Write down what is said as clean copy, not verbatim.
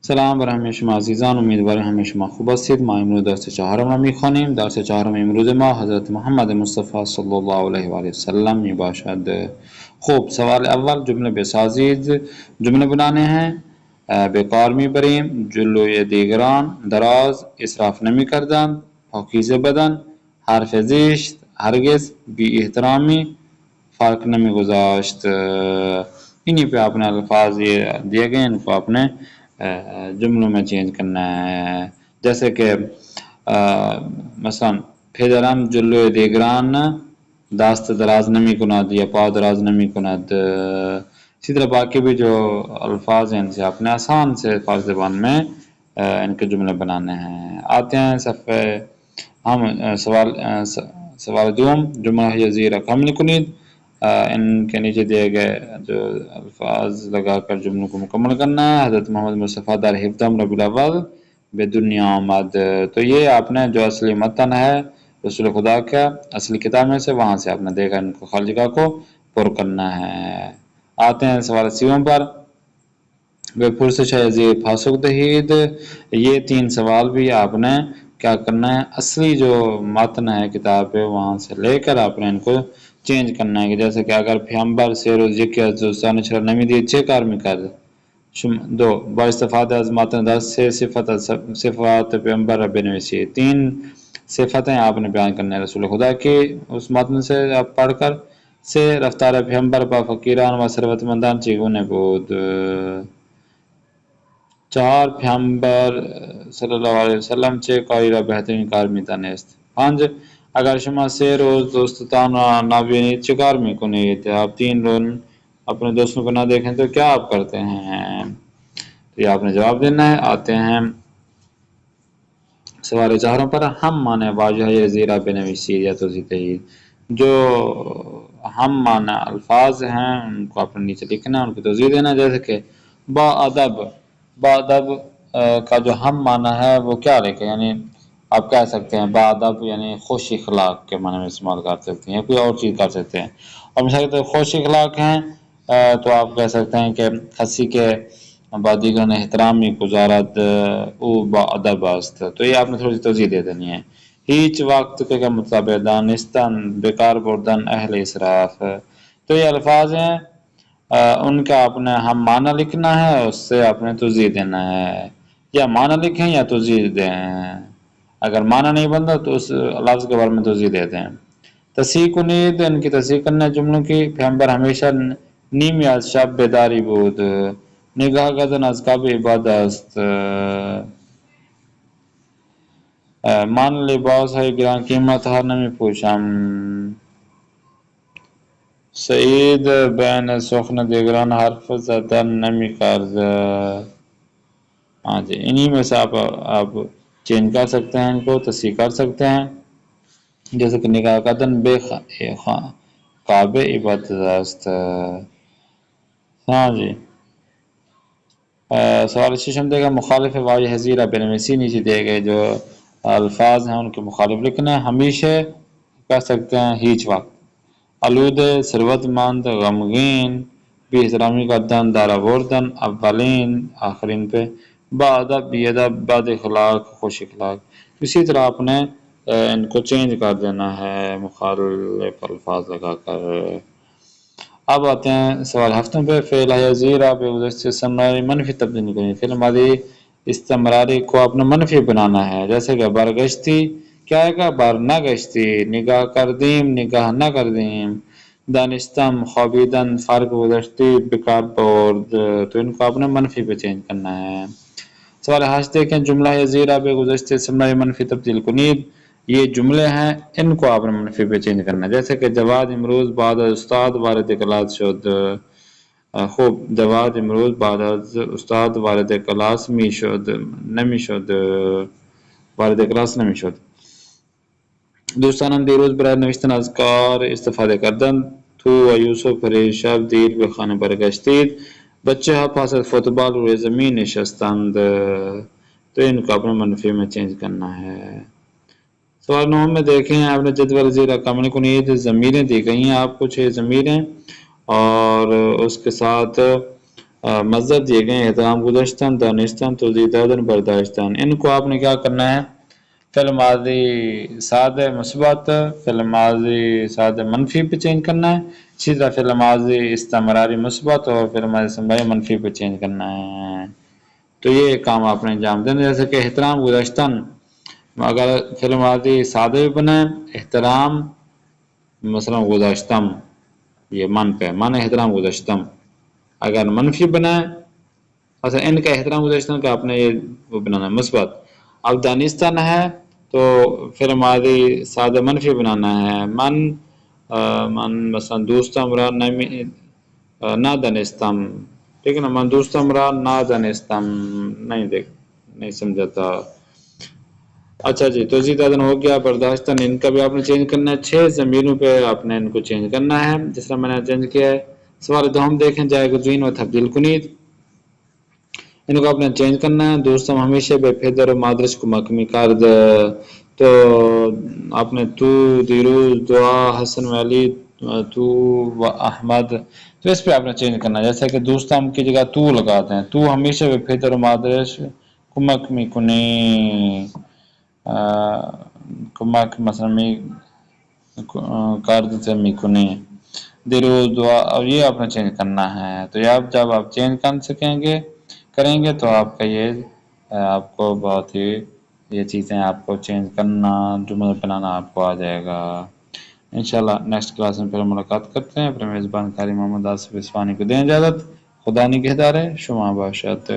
سلام برای شما عزیزان، امیدوارم همه شما خوب هستید. ما امروز درس چهارم را میخوانیم. درس چهارم امروز ما حضرت محمد مصطفی صلی الله علیه و آله وسلم می باشد. خوب، سوال اول، جمله بسازید. جمله بنانے ہیں. به کار میبریم، جلوی دیگران دراز، اسراف نمی کردند، پاکیزه بدن، حرف زشت، هرگز بی احترامی، فرق نمی گذاشت. انہی پہ اپنے الفاظ یہ دیے گئے، ان کو اپنے جملوں میں چینج کرنا ہے. جیسے کہ مثلا پدرم جلوی دیگران دست دراز نمی کند یا پا دراز نمی کند. اسی طرح باقی بھی جو الفاظ ہیں ان سے اپنے آسان سے فارسی زبان میں ان کے جملے بنانے ہیں. آتے ہیں صفحے ہم سوال دوم، جملہ یزیر کامل کنید. ان کے نیچے دیے گئے جو الفاظ لگا کر جملوں کو مکمل کرنا ہے. حضرت محمد مصطفیٰ در ہفتم ربیع الاول بے دنیا آمد. تو یہ آپ نے جو اصلی متن ہے رسول خدا کا اصلی کتاب میں سے، وہاں سے آپ نے دیکھا ان کو خالی جگہ کو پر کرنا ہے. آتے ہیں سوال سیوم پر. بے پرسش یزیر پاسخ دہید. یہ تین سوال بھی آپ نے کیا کرنا ہے، اصلی جو متن ہے کتاب پہ وہاں سے لے کر آپ نے ان کو چینج کرنا ہے. کہ جیسے کہ اگر پیامبر سے روز یکی از دوستان چرا نمیدید چه کار میکرد. دو، با استفاده از متن دست سے صفات پیامبر را بنویسید. تین صفتیں آپ نے بیان کرنا ہے رسول خدا کی اس متن سے آپ پڑھ کر. سے، رفتار پیامبر با فقیران و ثروتمندان چگونه بود. چار، پیامبر صلی اللہ علیہ وسلم چه کاری را بهترین کار میدانست. پنج، اگر شما 3 روز دوستتان را نبینید چه کار میکنید. آپ 3 روز اپنے دوستوں کو نہ دیکھیں تو کیا آپ کرتے ہیں. تو یہ آپ نے جواب دینا ہے. آتے ہیں سوال چہاروں پر. ہم معنی واجہ یزیرہ بنویسید یا توضیح. جو ہم معنی الفاظ ہیں ان کو آپ نے نیچے لکھنا ہے، ان کو توضیح دینا. جیسے کہ با ادب، با ادب کا جو ہم معنی ہے وہ کیا لکھے، یعنی آپ کہہ سکتے ہیں با ادب یعنی خوش اخلاق کے معنی میں استعمال کر سکتے ہیں یا کوئی اور چیز کر سکتے ہیں. اور مثال کے خوش اخلاق ہیں تو آپ کہہ سکتے ہیں کہ کسی کے با دیگران احترامی گزارد او با ادب است. تو یہ آپ نے تھوڑی سی توضیح دے دینی ہے. هیچ وقت کے مطلب دانستن، بیکار بردن، اہل اسراف. تو یہ الفاظ ہیں، ان کا آپ نے ہم معنی لکھنا ہے، اس سے آپ نے توضیح دینا ہے. یا معنی لکھیں یا توضیح دیں. اگر معنی نہیں بنتا تو اس لفظ کے بارے میں توضیح دے دیں. تصحیح کنید، ان کی تصحیح کرنا ہے جملوں کی. پیامبر ہمیشہ نیمی از شب بیداری بود. نگاه کردن از خواب عبادت است. من لباس های گران قیمت ها نمی پوشم. سعید بین سخن دیگران حرف زدن نمی کرد. ہاں جی، انہی میں سے آپ چینج کر سکتے ہیں، ان کو تصحیح کر سکتے ہیں. جیسے کہ نگاہ کردن بے خواب عبادت است. ہاں جی. سوال ششم دے گا مخالف واجہ حضیرہ بنویسی. نیچے دیے گئے جو الفاظ ہیں ان کے مخالف لکھنا ہے. ہمیشہ کہہ سکتے ہیں ہیچ وقت. آلودہ، ثروت مند، غمگین، بے احترامی کردن، دارا بردن، اولین آخرین پہ. با ادب، بی ادب، بد اخلاق، خوش اخلاق. اسی طرح آپ نے ان کو چینج کر دینا ہے مخالف الفاظ لگا کر. اب آتے ہیں سوال ہفتوں پہ. فعل یزیر آپ گزشتہ استمراری منفی تبدیل کریں. فعل ماضی استمراری کو اپنا منفی بنانا ہے. جیسے کہ برگشتی کیا ہے گا، بر نہ گشتی. نگاہ کردیم، نگاہ نہ کردیم. دانستم، خوابیدن، فارغ گزشتی، بیکار برد. تو ان کو اپنے منفی پہ چینج کرنا ہے. سوال 8 دیکھیں. جملہ یزیر آپ گزشتہ استمراری منفی تبدیل کنید. یہ جملے ہیں، ان کو آپ نے منفی پہ چینج کرنا ہے. جیسے کہ جواد امروز بعد از استاد وارد کلاس شد. خوب، جواد امروز بعد از استاد وارد کلاس می شد، نمی شد، وارد کلاس نمی شد. دوستانم دیروز برای نوشتن از کار استفاده کردند. تو و یوسف پریشب دیر به خانه برگشتید. بچه ها پس از فوتبال روی زمین نشستند. تو ان کو اپنے منفی میں چینج کرنا ہے. سوال 9 میں دیکھیں آپ نے جدول زیرہ کامل کنید. ضمیریں دی گئی ہیں آپ کو 6 ضمیریں، اور اس کے ساتھ مصدر دیے گئے احترام گزشتن، دانستن، توزیدادن، برداشتن. ان کو آپ نے کیا کرنا ہے؟ فعل ماضی سادہ مثبت، فعل ماضی سادہ منفی پہ چینج کرنا ہے. اسی طرح فعل ماضی استمراری مثبت اور فعل ماضی استمراری منفی پہ چینج کرنا ہے. تو یہ کام آپ نے انجام دینا. جیسے کہ احترام گزشتن، اگر فعل ماضی سادہ بھی بنا احترام مثلا گزشتم، یہ من پہ من احترام گزشتم. اگر منفی بنائے، اچھا ان کا احترام گزشتن کا آپ نے یہ وہ بنانا ہے مثبت. اب دانستان ہے تو پھر ماضی سادہ منفی بنانا ہے. من مثلا دوستم را نہ دانستم، ٹھیک ہے نا. من دوستم را نہ دانستم، نہیں سمجھا تھا. اچھا جی، توزیع دادن ہو گیا. برداشتن ان کا بھی آپ نے چینج کرنا ہے. 6 ضمیروں پہ آپ نے ان کو چینج کرنا ہے جس طرح میں نے چینج کیا ہے. سوال دوم دیکھیں، جائے گزین و تبدیل کنید، ان کو آپ نے چینج کرنا ہے. دوستم ہمیشہ بے فیدر و مادرش کو مکمی کرد، تو آپ نے تو دیروز دعا حسن ولی تو و احمد، تو اس پہ آپ نے چینج کرنا ہے. جیسے کہ دوستم کی جگہ تو لگاتے ہیں. تو ہمیشہ بے فیدر و مادرش کو مکمی کنی، کمک مثلا می کارد سے می کنی دیروز دعا. اب یہ آپ نے چینج کرنا ہے. تو یہ آپ جب آپ چینج کر سکیں گے کریں گے تو آپ کا یہ آپ کو بہت ہی یہ چیزیں آپ کو چینج کرنا جملہ بنانا آپ کو آ جائے گا. انشاءاللہ نیکسٹ کلاس میں پھر ملاقات کرتے ہیں. پھر میزبان قاری محمد آصف عثمانی کو دیں اجازت. خدا نگہدار. شما باشد.